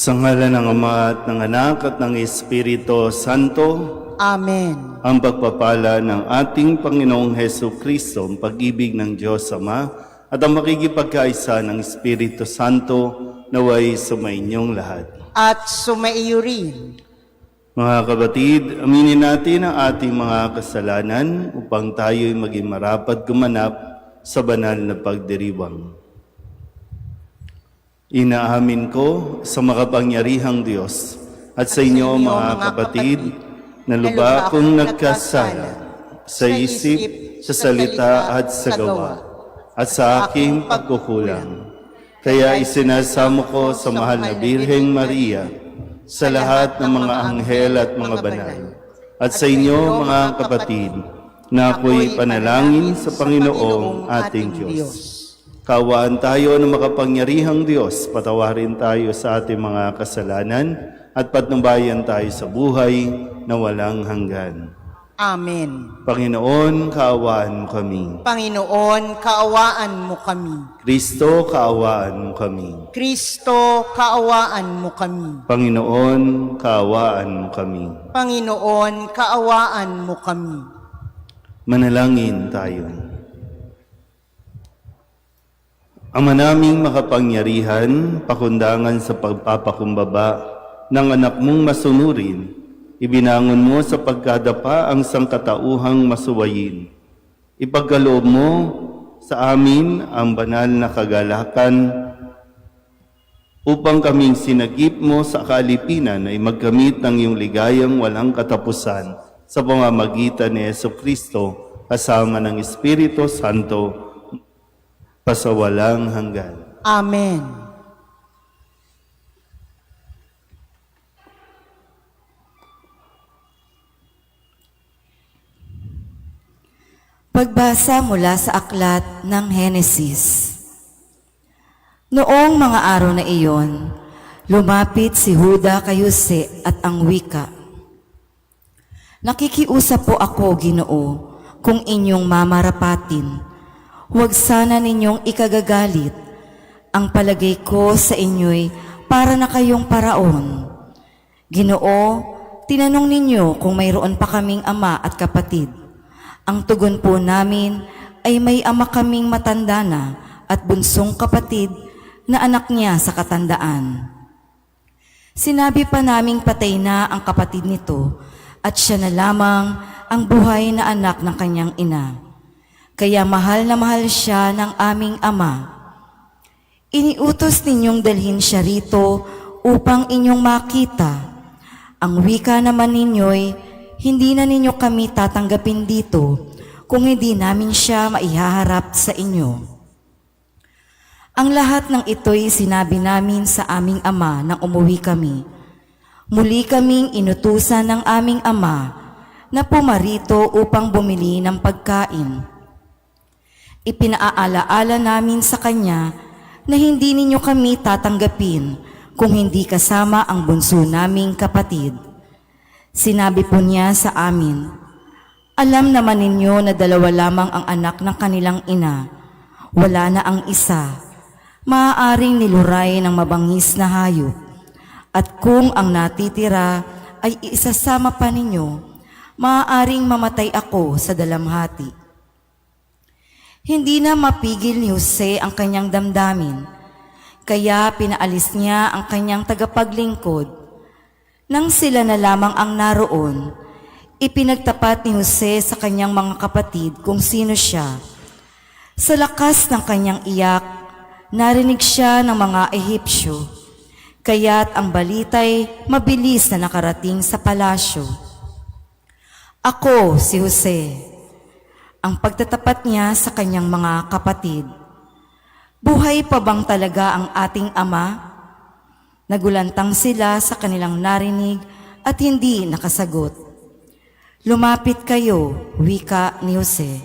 Sa ngalan ng Ama at ng Anak at ng Espiritu Santo, Amen. ang pagpapala ng ating Panginoong Heso Kristo, ang pag-ibig ng Diyos Ama, at ang makikipagkaisa ng Espiritu Santo naway sumainyong lahat. At sumaiyo rin. Mga kapatid, aminin natin ang ating mga kasalanan upang tayo'y maging marapat gumanap sa banal na pagdiriwang. Inaamin ko sa makapangyarihang Diyos at sa inyo mga kapatid na lubha akong nagkasala sa isip, sa salita at sa gawa at sa aking pagkukulang. Kaya isinasamo ko sa mahal na Birheng Maria, sa lahat ng mga anghel at mga banal, at sa inyo mga kapatid na ako'y panalangin sa Panginoong ating Diyos. Kaawaan tayo ng makapangyarihang Diyos, patawarin tayo sa ating mga kasalanan at patnubayan tayo sa buhay na walang hanggan. Amen. Panginoon, kaawaan mo kami. Panginoon, kaawaan mo kami. Kristo, kaawaan mo kami. Kristo, kaawaan mo kami. Panginoon, kaawaan mo kami. Panginoon, kaawaan mo kami. Manalangin tayo. Ama naming makapangyarihan, pakundangan sa pagpapakumbaba ng anak mong masunurin, ibinangon mo sa pagkadapa ang sangkatauhang masuwayin. Ipagkaloob mo sa amin ang banal na kagalakan upang kaming sinagip mo sa kaalipinan ay magkamit ng iyong ligayang walang katapusan sa pamamagitan ni Jesucristo kasama ng Espiritu Santo pasawalang hanggan. Amen. Pagbasa mula sa aklat ng Henesis. Noong mga araw na iyon, lumapit si Huda kay Jose at ang wika, "Nakikiusap po ako, Ginoo, kung inyong mamarapatin. Huwag sana ninyong ikagagalit. Ang palagay ko sa inyo'y para na kayong paraon. Ginoo, tinanong ninyo kung mayroon pa kaming ama at kapatid. Ang tugon po namin ay may ama kaming matanda na at bunsong kapatid na anak niya sa katandaan. Sinabi pa naming patay na ang kapatid nito at siya na lamang ang buhay na anak ng kanyang ina. Kaya mahal na mahal siya ng aming ama. Iniutos ninyong dalhin siya rito upang inyong makita. Ang wika naman ninyo'y hindi na ninyo kami tatanggapin dito kung hindi namin siya maihaharap sa inyo. Ang lahat ng ito'y sinabi namin sa aming ama nang umuwi kami. Muli kaming inutusan ng aming ama na pumarito upang bumili ng pagkain. Ipinaalaala namin sa kanya na hindi ninyo kami tatanggapin kung hindi kasama ang bunso naming kapatid. Sinabi po niya sa amin, alam naman ninyo na dalawa lamang ang anak ng kanilang ina. Wala na ang isa. Maaaring niluray ng mabangis na hayop. At kung ang natitira ay isasama pa ninyo, maaaring mamatay ako sa dalamhati. Hindi na mapigil ni Jose ang kanyang damdamin, kaya pinaalis niya ang kanyang tagapaglingkod. Nang sila na lamang ang naroon, ipinagtapat ni Jose sa kanyang mga kapatid kung sino siya. Sa lakas ng kanyang iyak, narinig siya ng mga Ehipsyo, kaya't ang balita'y mabilis na nakarating sa palasyo. Ako si Jose. Ang pagtatapat niya sa kanyang mga kapatid. Buhay pa bang talaga ang ating ama? Nagulantang sila sa kanilang narinig at hindi nakasagot. Lumapit kayo, wika ni Jose.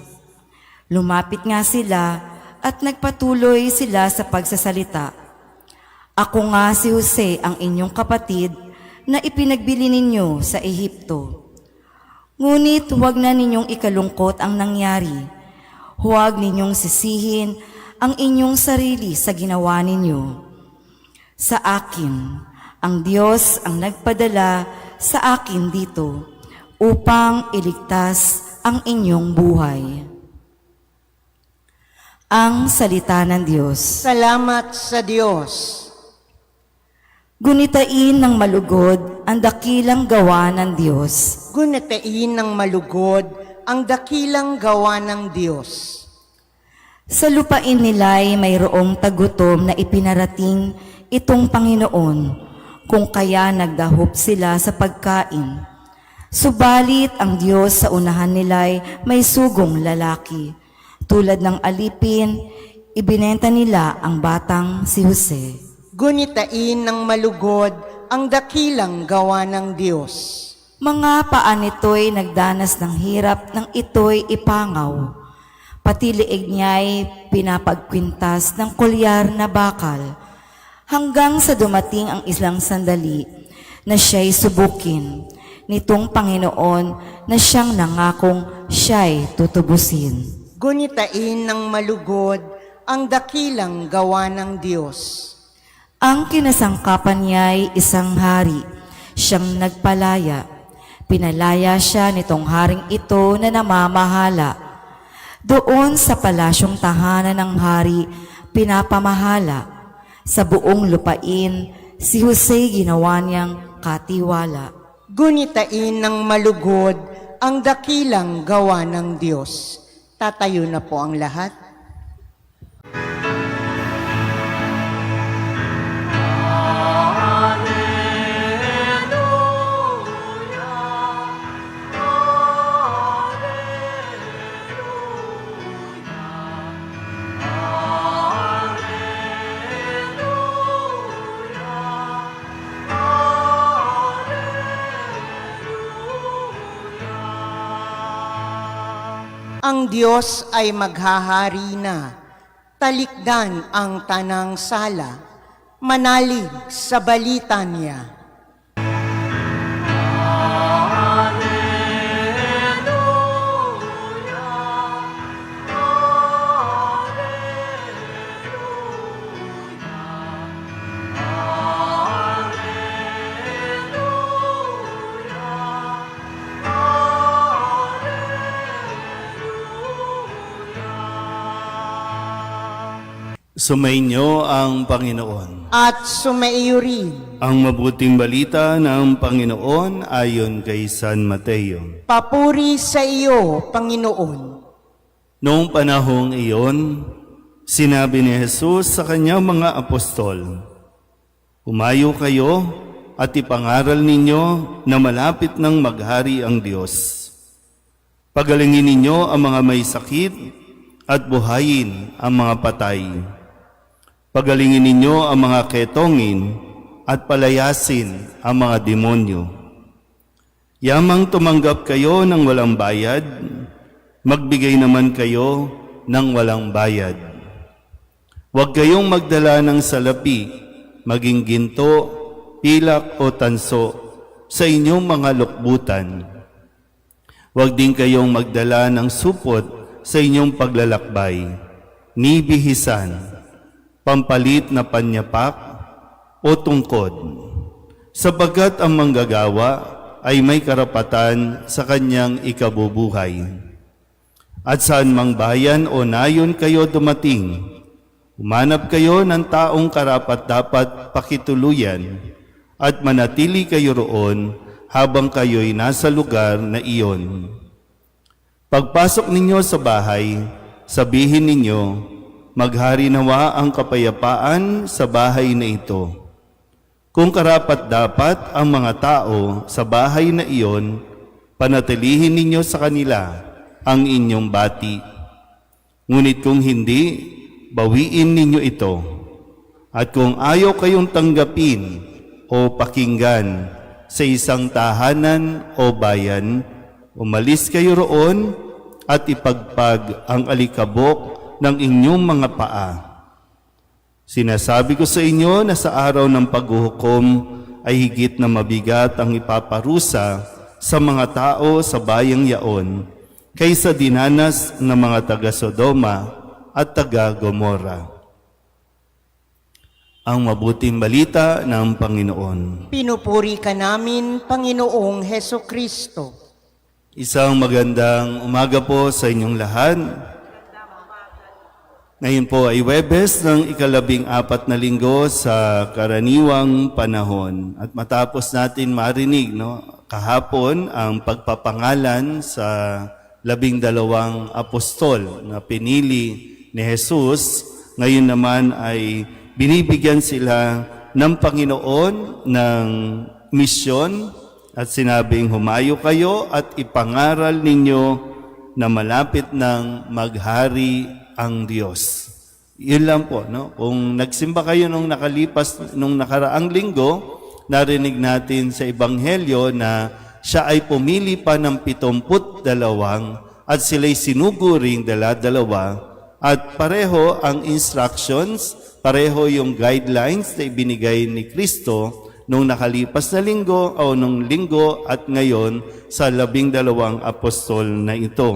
Lumapit nga sila at nagpatuloy sila sa pagsasalita. Ako nga si Jose, ang inyong kapatid na ipinagbili ninyo sa Ehipto. Ngunit huwag na ninyong ikalungkot ang nangyari. Huwag ninyong sisihin ang inyong sarili sa ginawa ninyo. Sa akin, Ang Diyos ang nagpadala sa akin dito upang iligtas ang inyong buhay. Ang salita ng Diyos. Salamat sa Diyos. Gunitain ng malugod ang dakilang gawa ng Diyos. Gunitain ng malugod ang dakilang gawa ng Diyos. Sa lupain nila'y mayroong tagutom na ipinarating itong Panginoon, kung kaya nagdahop sila sa pagkain. Subalit ang Diyos sa unahan nila'y may sugong lalaki. Tulad ng alipin, ibinenta nila ang batang si Jose. Gunitain ng malugod ang dakilang gawa ng Diyos. Mga paa nito'y nagdanas ng hirap nang ito'y ipangaw. Pati liig niya'y pinapagkwintas ng kulyar na bakal. Hanggang sa dumating ang isang sandali na siya'y subukin nitong Panginoon na siyang nangakong siya'y tutubusin. Gunitain ng malugod ang dakilang gawa ng Diyos. Ang kinasangkapan niya'y isang hari, siyang nagpalaya. Pinalaya siya nitong haring ito na namamahala. Doon sa palasyong tahanan ng hari, pinapamahala. Sa buong lupain, si Jose ginawa niyang katiwala. Gunitain ng malugod ang dakilang gawa ng Diyos. Tatayo na po ang lahat. Ang Diyos ay maghahari na, talikdan ang tanang sala, manalig sa balita niya. Sumainyo ang Panginoon. At sumaiyo rin, Ang mabuting balita ng Panginoon ayon kay San Mateo. papuri sa iyo, Panginoon. Noong panahong iyon, sinabi ni Jesus sa kanyang mga apostol, "Humayo kayo at ipangaral ninyo na malapit nang maghari ang Diyos. Pagalingin ninyo ang mga may sakit at buhayin ang mga patay. Pagalingin ninyo ang mga ketongin at palayasin ang mga demonyo. Yamang tumanggap kayo ng walang bayad, magbigay naman kayo ng walang bayad. Huwag kayong magdala ng salapi, maging ginto, pilak o tanso sa inyong mga lukbutan. Huwag din kayong magdala ng supot sa inyong paglalakbay, ni bihisan, pampalit na panyapak o tungkod, sapagkat ang manggagawa ay may karapatan sa kanyang ikabubuhay. At saan mang bayan o nayon kayo dumating, humanap kayo ng taong karapat-dapat pakituluyan at manatili kayo roon habang kayo'y nasa lugar na iyon. Pagpasok ninyo sa bahay, sabihin ninyo, maghari nawa ang kapayapaan sa bahay na ito. Kung karapat-dapat ang mga tao sa bahay na iyon, panatilihin ninyo sa kanila ang inyong bati. Ngunit kung hindi, bawiin ninyo ito. At kung ayaw kayong tanggapin o pakinggan sa isang tahanan o bayan, umalis kayo roon at ipagpag ang alikabok ng inyong mga paa. Sinasabi ko sa inyo na sa araw ng paghuhukom ay higit na mabigat ang ipaparusa sa mga tao sa bayang yaon kaysa dinanas ng mga taga-Sodoma at taga-Gomorra. Ang mabuting balita ng Panginoon. Pinupuri ka namin, Panginoong Heso Kristo. Isang magandang umaga po sa inyong lahat. Ngayon po ay Huwebes ng 14 na linggo sa karaniwang panahon. At matapos natin marinig kahapon ang pagpapangalan sa 12 apostol na pinili ni Jesus, ngayon naman ay binibigyan sila ng Panginoon ng misyon at sinabing humayo kayo at ipangaral ninyo na malapit ng maghari ang Diyos. Yun lang po, no? Kung nagsimba kayo nung nakaraang linggo, narinig natin sa Ebanghelyo na siya ay pumili pa ng 72 at sila'y sinuguring dala-dalawa at pareho ang instructions, pareho yung guidelines na ibinigay ni Kristo nung nakalipas na linggo o nung linggo at ngayon sa 12 apostol na ito.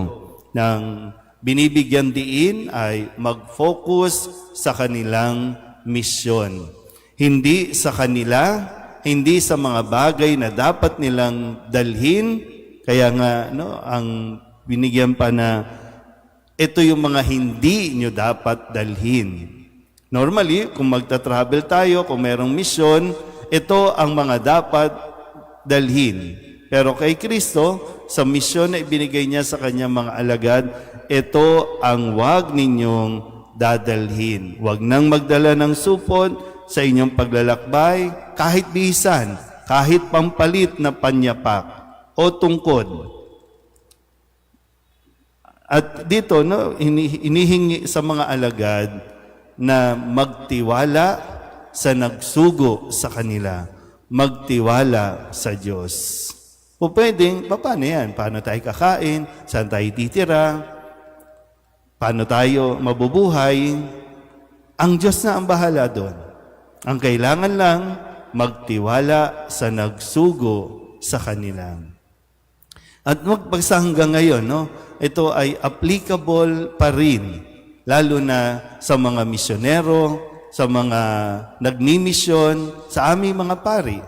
Nang binibigyan diin ay mag-focus sa kanilang misyon. Hindi sa kanila, hindi sa mga bagay na dapat nilang dalhin. Kaya nga, ang binigyan pa na ito yung mga hindi nyo dapat dalhin. Normally, kung magta-travel tayo, kung merong misyon, ito ang mga dapat dalhin. Pero kay Kristo, sa misyon na ibinigay niya sa kanyang mga alagad, ito ang wag ninyong dadalhin. Wag nang magdala ng supot sa inyong paglalakbay, kahit bisan, kahit pampalit na panyapak o tungkod. At dito, inihingi sa mga alagad na magtiwala sa nagsugo sa kanila. Magtiwala sa Diyos. O pwedeng, paano yan? Paano tayo kakain? Saan tayo titira? Paano tayo mabubuhay? Ang Diyos na ang bahala doon. Ang kailangan lang, magtiwala sa nagsugo sa kanila. At magbagsa hanggang ngayon, ito ay applicable pa rin, lalo na sa mga misyonero, sa mga nagmimisyon, sa aming mga pari.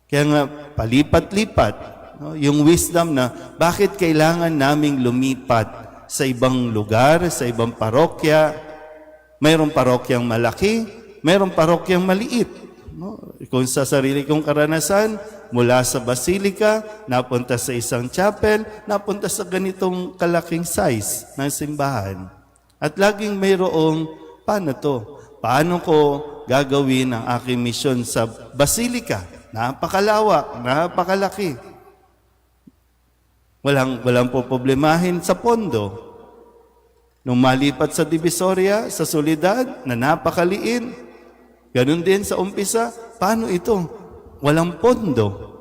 Kaya nga, palipat-lipat, yung wisdom na bakit kailangan naming lumipat sa ibang lugar, sa ibang parokya. Mayroong parokyang malaki, mayroong parokyang maliit. Kung sa sarili kong karanasan, mula sa basilika, napunta sa isang chapel, napunta sa ganitong kalaking size ng simbahan. At laging mayroong, paano to? Paano ko gagawin ang aking misyon sa basilika? Napakalawak, napakalaki. Walang po problemahin sa pondo. Nung malipat sa Divisoria, sa Soledad, na napakaliin, ganun din sa umpisa, paano ito? Walang pondo.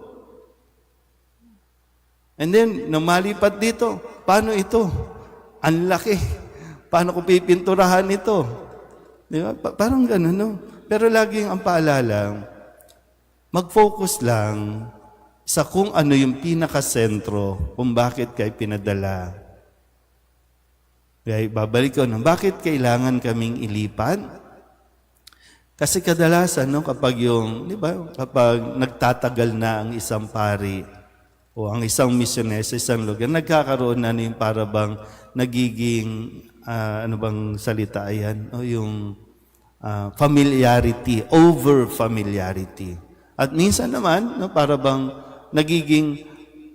And then, nung malipat dito, paano ito? Ang laki. Paano ko pipinturahan ito? Di ba? Parang ganun, no? Pero laging ang paalala, mag-focus lang sa kung ano yung pinakasentro, kung bakit kayo pinadala. Kaya babalik ko, bakit kailangan kaming ilipat? Kasi kadalasan, kapag kapag nagtatagal na ang isang pari o ang isang misyoner sa isang lugar, nagkakaroon na yung para bang nagiging, ano bang salita yan? O yung familiarity, over-familiarity. At minsan naman, para bang nagiging,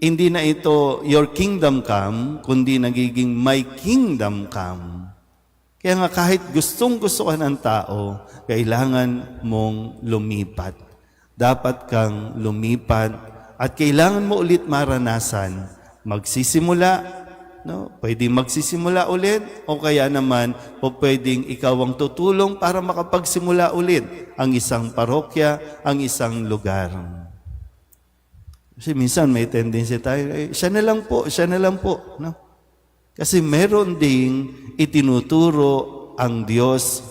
hindi na ito your kingdom come, kundi nagiging my kingdom come. Kaya nga kahit gustong-gusto ka ng tao, kailangan mong lumipat. Dapat kang lumipat at kailangan mo ulit maranasan. Magsisimula, pwedeng magsisimula ulit o kaya naman pwedeng ikaw ang tutulong para makapagsimula ulit ang isang parokya, ang isang lugar. Kasi minsan may tendency tayo, siya na lang po. Kasi meron ding itinuturo ang Diyos,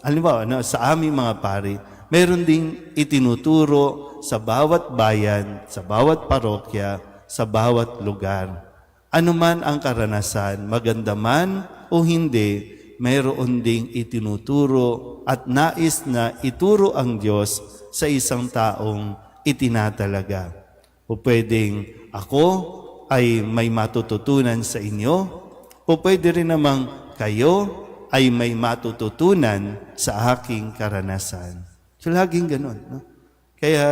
halimbawa, sa aming mga pari, meron ding itinuturo sa bawat bayan, sa bawat parokya, sa bawat lugar. Ano man ang karanasan, maganda man o hindi, mayroon ding itinuturo at nais na ituro ang Diyos sa isang taong itinatalaga. O pwedeng ako ay may matututunan sa inyo, o pwede rin namang kayo ay may matututunan sa aking karanasan. So laging ganun. No? Kaya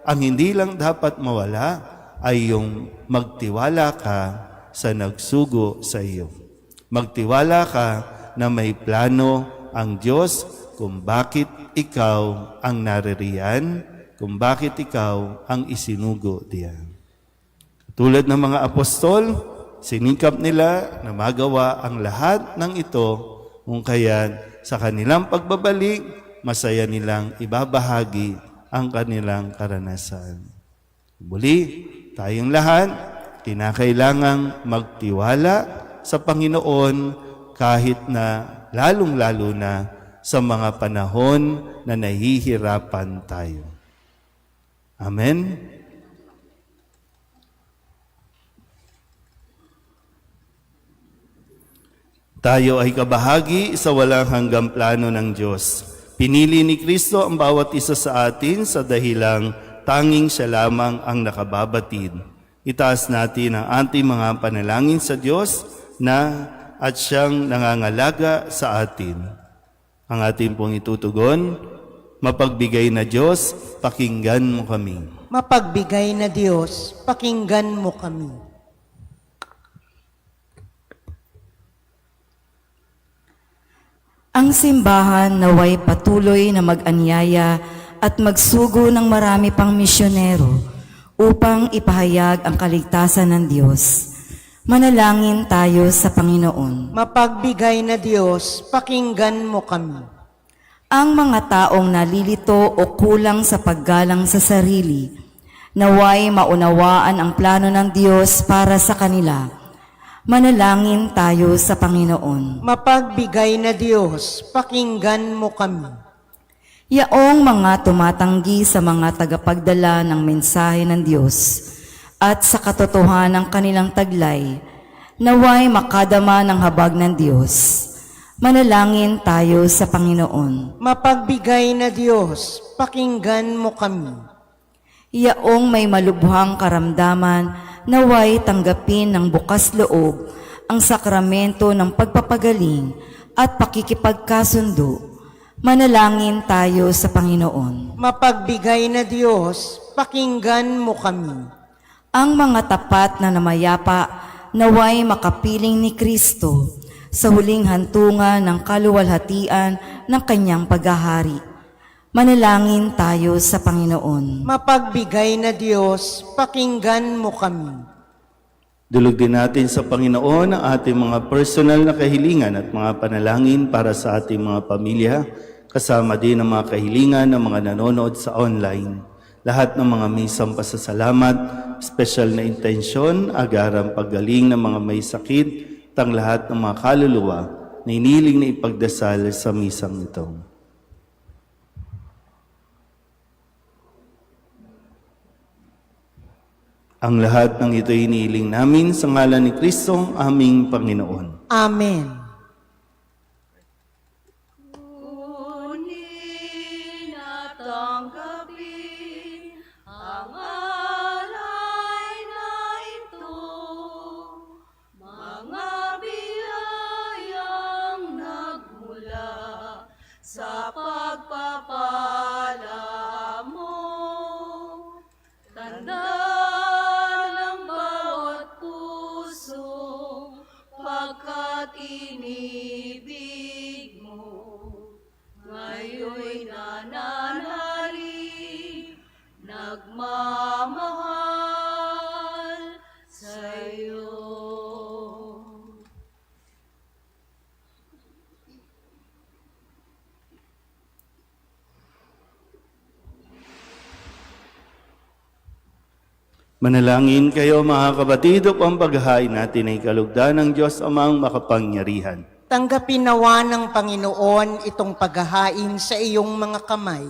ang hindi lang dapat mawala ay yung magtiwala ka sa nagsugo sa iyo. Magtiwala ka na may plano ang Diyos kung bakit ikaw ang naririyan, kung bakit ikaw ang isinugo diyan. Tulad ng mga apostol, sinikap nila na magawa ang lahat ng ito kung kaya sa kanilang pagbabalik, masaya nilang ibabahagi ang kanilang karanasan. Muli, tayong lahat, kinakailangang magtiwala sa Panginoon kahit na lalong-lalo na sa mga panahon na nahihirapan tayo. Amen? Tayo ay kabahagi sa walang hanggang plano ng Diyos. Pinili ni Kristo ang bawat isa sa atin sa dahilang tanging siya lamang ang nakababatid. Itaas natin ang ating mga panalangin sa Diyos na at siyang nangangalaga sa atin. Ang ating pong itutugon, mapagbigay na Diyos, pakinggan mo kami. Mapagbigay na Diyos, pakinggan mo kami. Ang simbahan naway patuloy na mag-anyaya at magsugo ng marami pang misyonero upang ipahayag ang kaligtasan ng Diyos. Manalangin tayo sa Panginoon. Mapagbigay na Diyos, pakinggan mo kami. Ang mga taong nalilito o kulang sa paggalang sa sarili, naway maunawaan ang plano ng Diyos para sa kanila. Manalangin tayo sa Panginoon. Mapagbigay na Diyos, pakinggan mo kami. Yaong mga tumatanggi sa mga tagapagdala ng mensahe ng Diyos at sa katotohanan ng kanilang taglay, naway makadama ng habag ng Diyos. Manalangin tayo sa Panginoon. Mapagbigay na Diyos, pakinggan mo kami. Yaong may malubhang karamdaman, naway tanggapin ng bukas loob ang sakramento ng pagpapagaling at pakikipagkasundo. Manalangin tayo sa Panginoon. Mapagbigay na Diyos, pakinggan mo kami. Ang mga tapat na namayapa, naway makapiling ni Kristo sa huling hantungan ng kaluwalhatian ng kanyang paghahari. Manalangin tayo sa Panginoon. Mapagbigay na Diyos, pakinggan mo kami. Dulog din natin sa Panginoon ang ating mga personal na kahilingan at mga panalangin para sa ating mga pamilya, kasama din ang mga kahilingan ng mga nanonood sa online. Lahat ng mga misang pasasalamat, special na intensyon, agarang paggaling ng mga may sakit, tang lahat ng mga kaluluwa na iniling na ipagdasal sa misang ito. Ang lahat ng ito iniiling namin sa ngalan ni Kristo, aming Panginoon. Amen. Kunin at tanggapin ang alay na ito, mga biyayang nagmula sa pagpapala mo. Tanda pagkat inibig mo, ngayon'y nananalig, nagmamahal sa'yo. Manalangin kayo mga kapatid upang paghahain natin ay kalugdan ng Diyos amang makapangyarihan. Tanggapin nawa ng Panginoon itong paghahain sa iyong mga kamay,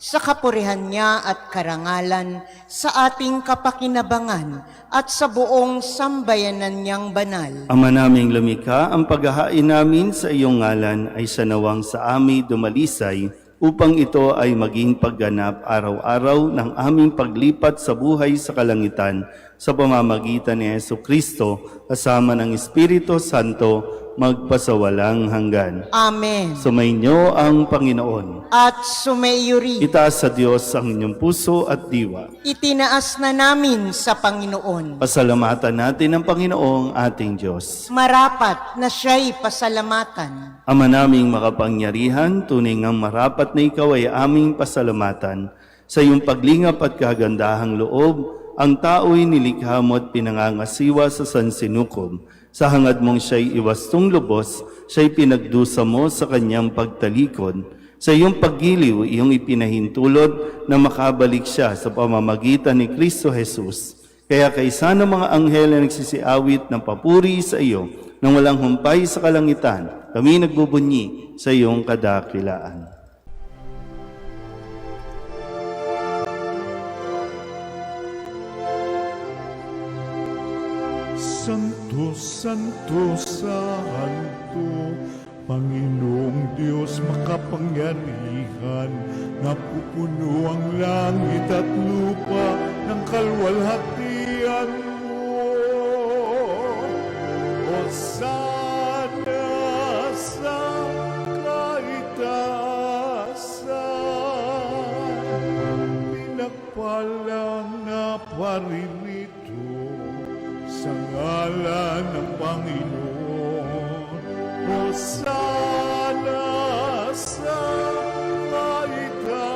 sa kapurihan niya at karangalan, sa ating kapakinabangan at sa buong sambayanan niyang banal. Ama naming lumikha, ang paghahain namin sa iyong ngalan ay sanawang sa amin dumalisay, upang ito ay maging pagganap araw-araw ng aming paglipat sa buhay sa kalangitan sa pamamagitan ni Jesucristo kasama ng Espiritu Santo magpasawalang hanggan. Amen. Sumainyo ang Panginoon. At sumaiyo rin. Itaas sa Diyos ang inyong puso at diwa. Itinaas na namin sa Panginoon. Pasalamatan natin ang Panginoong ating Diyos. Marapat na siya'y pasalamatan. Ama naming makapangyarihan, tunay ngang marapat na ikaw ay aming pasalamatan. Sa iyong paglingap at kagandahang loob, ang tao'y nilikha mo at pinangangasiwa sa sansinukob. Sa hangad mong siya'y iwastong lubos, siya'y pinagdusa mo sa kanyang pagtalikod. Sa iyong paggiliw, iyong ipinahintulot na makabalik siya sa pamamagitan ni Kristo Jesus. Kaya kaysa ng mga anghel na nagsisiawit ng papuri sa iyo, nang walang humpay sa kalangitan, kami nagbubunyi sa iyong kadakilaan. Santo, Santo, Santo, Panginoong Diyos makapangyarihan, napupuno ang langit at lupa ng kalwalhatian mo. Hosana sa kaitaasan, pinagpalang na paririto sa ngalan ng Panginoon. Hosana sa kaitaasan.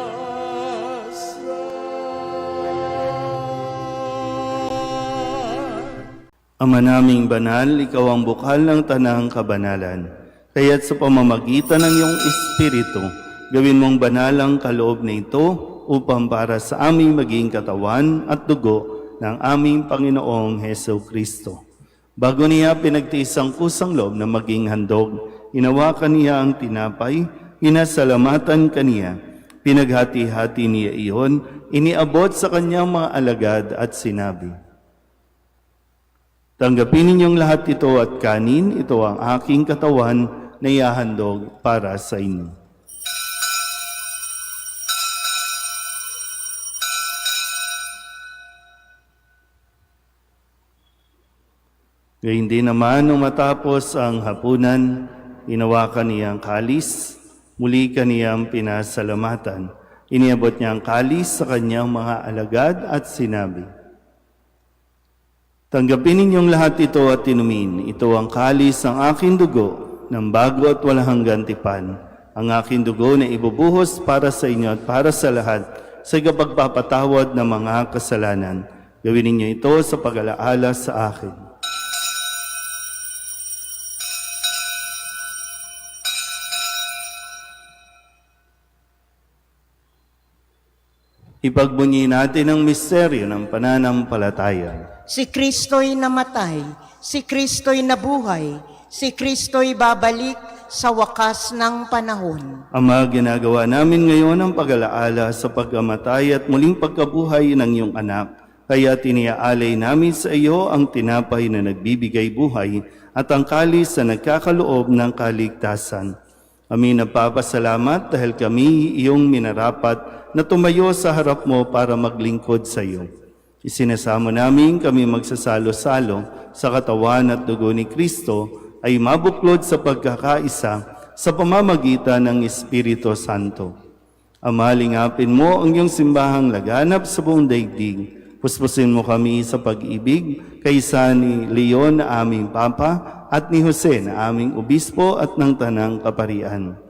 Ama naming banal, ikaw ang bukal ng tanang kabanalan. Kaya't sa pamamagitan ng iyong Espiritu, gawin mong banal ang kaloob na ito upang para sa aming maging katawan at dugo ng aming Panginoong Heso Kristo. Bago niya pinagtiis ang kusang loob na maging handog, hinawakan niya ang tinapay, inasalamatan kaniya, pinaghati-hati niya iyon, iniabot sa kanyang mga alagad at sinabi, "Tanggapin ninyong lahat ito at kanin, ito ang aking katawan na ihahandog para sa inyo." Gayun din naman, nung matapos ang hapunan, hinawakan niya ang kalis, muli kaniyang pinasalamatan. Iniabot niya ang kalis sa kanyang mga alagad at sinabi, "Tanggapin ninyong lahat ito at inumin. Ito ang kalis ng aking dugo ng bago at walang hanggang tipan. Ang aking dugo na ibubuhos para sa inyo at para sa lahat sa kapagpapatawad ng mga kasalanan. Gawin ninyo ito sa pag-alaala sa akin." Ipagbunyi natin ang misteryo ng pananampalataya. Si Kristo'y namatay, si Kristo'y nabuhay, si Kristo'y babalik sa wakas ng panahon. Ama, ginagawa namin ngayon ang pag-alaala sa pagkamatay at muling pagkabuhay ng iyong anak. Kaya tiniaalay namin sa iyo ang tinapay na nagbibigay buhay at ang kalis na nagkakaloob ng kaligtasan. Kami nagpapasalamat dahil kami iyong minarapat na tumayo sa harap mo para maglingkod sa iyo. Isinasamo namin kami magsasalo-salo sa katawan at dugo ni Kristo ay mabuklod sa pagkakaisa sa pamamagitan ng Espiritu Santo. Ama, lingapin mo ang iyong simbahang laganap sa buong daigdig. Puspusin mo kami sa pag-ibig kaysa ni Leon na aming Papa at ni Jose na aming Obispo at ng Tanang Kaparian.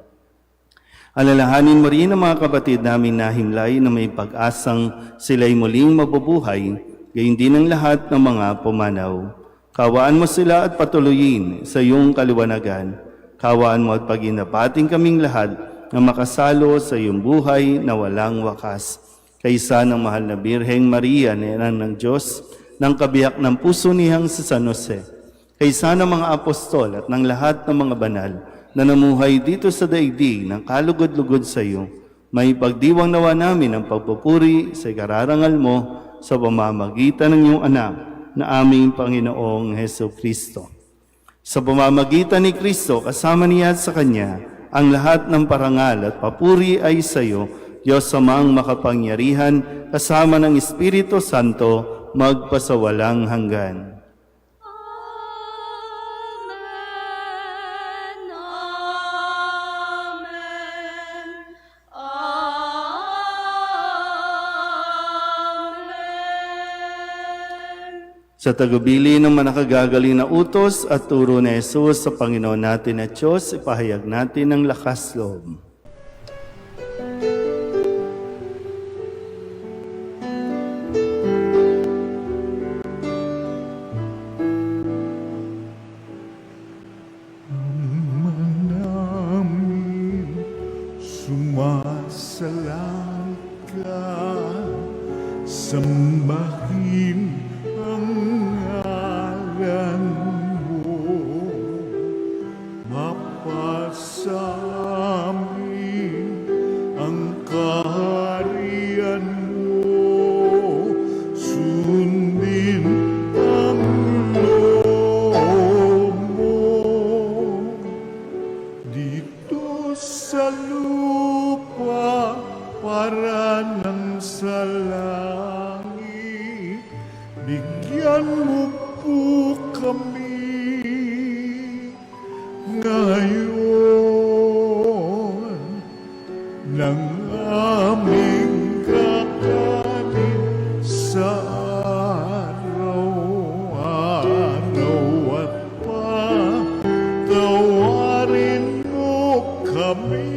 Alalahanin mo rin ang mga kapatid namin na himlay na may pag-asang sila'y muling mabubuhay, gayon din ang lahat ng mga pumanaw. Kawaan mo sila at patuloyin sa iyong kaliwanagan. Kawaan mo at paginapating kaming lahat na makasalo sa iyong buhay na walang wakas. Kaysa ng mahal na Birheng Maria, Nena ng Diyos, ng kabiyak ng puso niyang si San Jose, kaysa ng mga apostol at ng lahat ng mga banal, na namuhay dito sa daigdig ng kalugod-lugod sa iyo, May pagdiwang nawa namin ang pagpupuri sa ikararangal mo sa pamamagitan ng iyong anak na aming Panginoong Heso Kristo. Sa pamamagitan ni Kristo, kasama niya at sa Kanya, ang lahat ng parangal at papuri ay sa iyo, Diyos Amang makapangyarihan, kasama ng Espiritu Santo, magpasawalang hanggan. Amen. Amen. Amen. Sa tagubilin ng manakagagaling na utos at turo ni Jesus sa Panginoon natin at Diyos, ipahayag natin ang lakas loob. namin sumasalang ka, sambahin ang ngalan mo, mapasamin ang kaharian mo, sundin ang loob mo dito sa lupa para nang sa langit. Bigyan mo po kami ngayon ng aming kakanin sa araw-araw at patawarin mo kami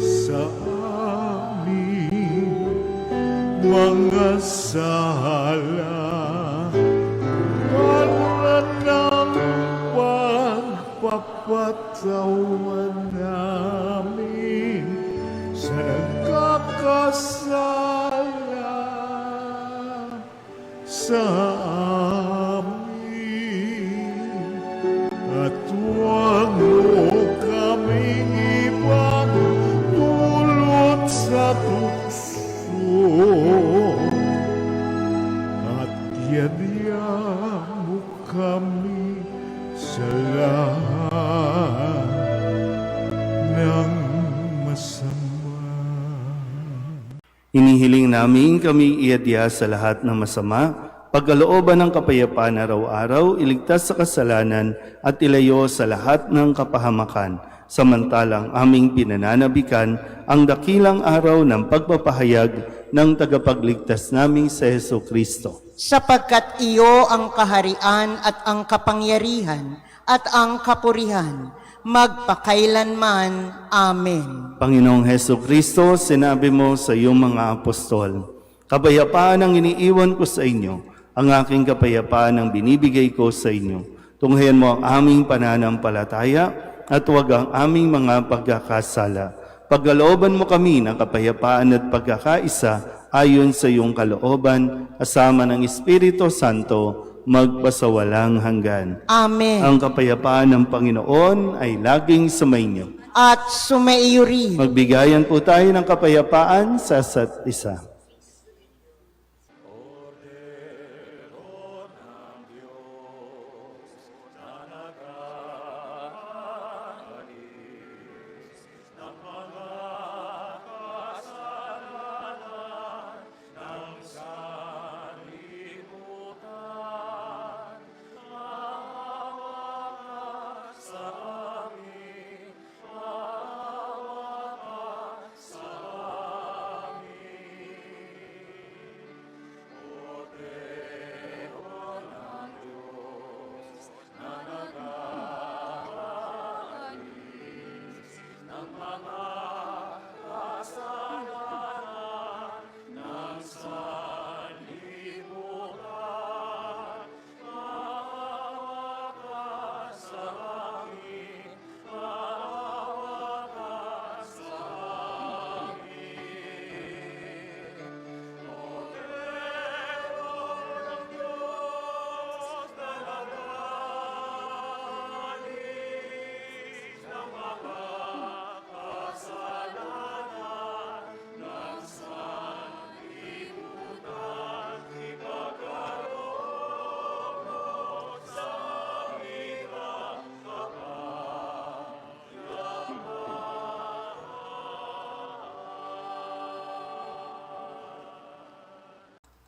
sa aming mga sala para ng pagpapatawan namin sa nagkakasala sa amin. At huwag mo kaming ibang dulot sa tukso, at yadya mo kami sa lahat ng masama. Hinihiling namin kami iadya sa lahat ng masama, pagkalooban ng kapayapaan araw-araw, iligtas sa kasalanan at ilayo sa lahat ng kapahamakan, samantalang aming pinananabikan ang dakilang araw ng pagpapahayag ng tagapagligtas naming sa Heso Kristo. Sapagkat iyo ang kaharian at ang kapangyarihan at ang kapurihan, magpakailanman. Amen. Panginoong Heso Kristo, sinabi mo sa iyong mga apostol, kapayapaan ang iniiwan ko sa inyo, ang aking kapayapaan ang binibigay ko sa inyo. Tunghayan mo ang aming pananampalataya at huwag ang aming mga pagkakasala. Pagkalooban mo kami ng kapayapaan at pagkakaisa ayon sa iyong kalooban, kasama ng Espiritu Santo, magpasawalang hanggan. Amen. Ang kapayapaan ng Panginoon ay laging sumainyo. At sumaiyo rin. Magbigayan po tayo ng kapayapaan sa isa't isa.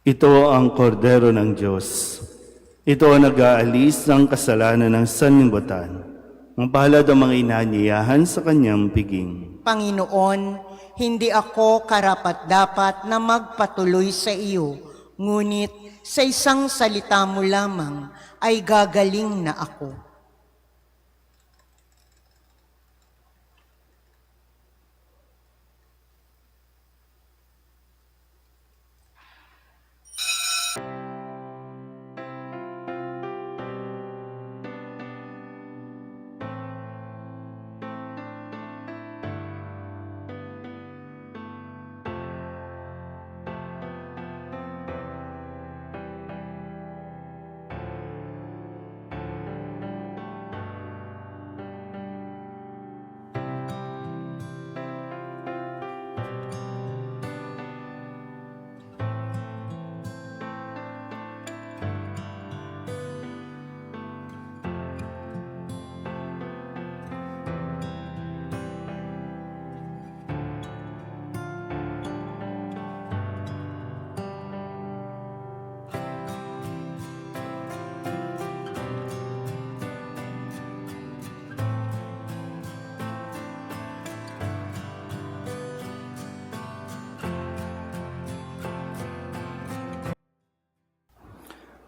Ito ang kordero ng Diyos. Ito ang nag-aalis ng kasalanan ng sanlibutan. Ang palad ang mga inanyayahan sa kanyang piging. Panginoon, hindi ako karapat-dapat na magpatuloy sa iyo, ngunit sa isang salita mo lamang ay gagaling na ako.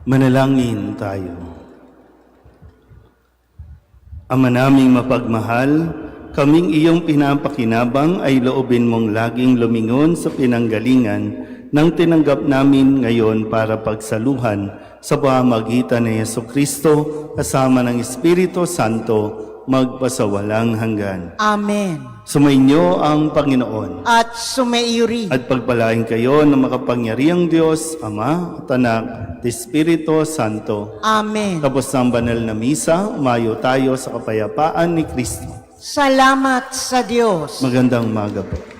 Manalangin tayo. Ama naming mapagmahal, kaming iyong pinapakinabang ay loobin mong laging lumingon sa pinanggalingan ng tinanggap namin ngayon para pagsaluhan sa pamamagitan ni Jesucristo kasama ng Espiritu Santo magpasawalang hanggan. Amen. Sumainyo ang Panginoon. At sumaiyo rin. At pagpalain kayo ng makapangyarihang Diyos, Ama at Anak, at Espiritu Santo. Amen. Tapos ng banal na misa, umayo tayo sa kapayapaan ni Kristo. Salamat sa Diyos. Magandang umaga po.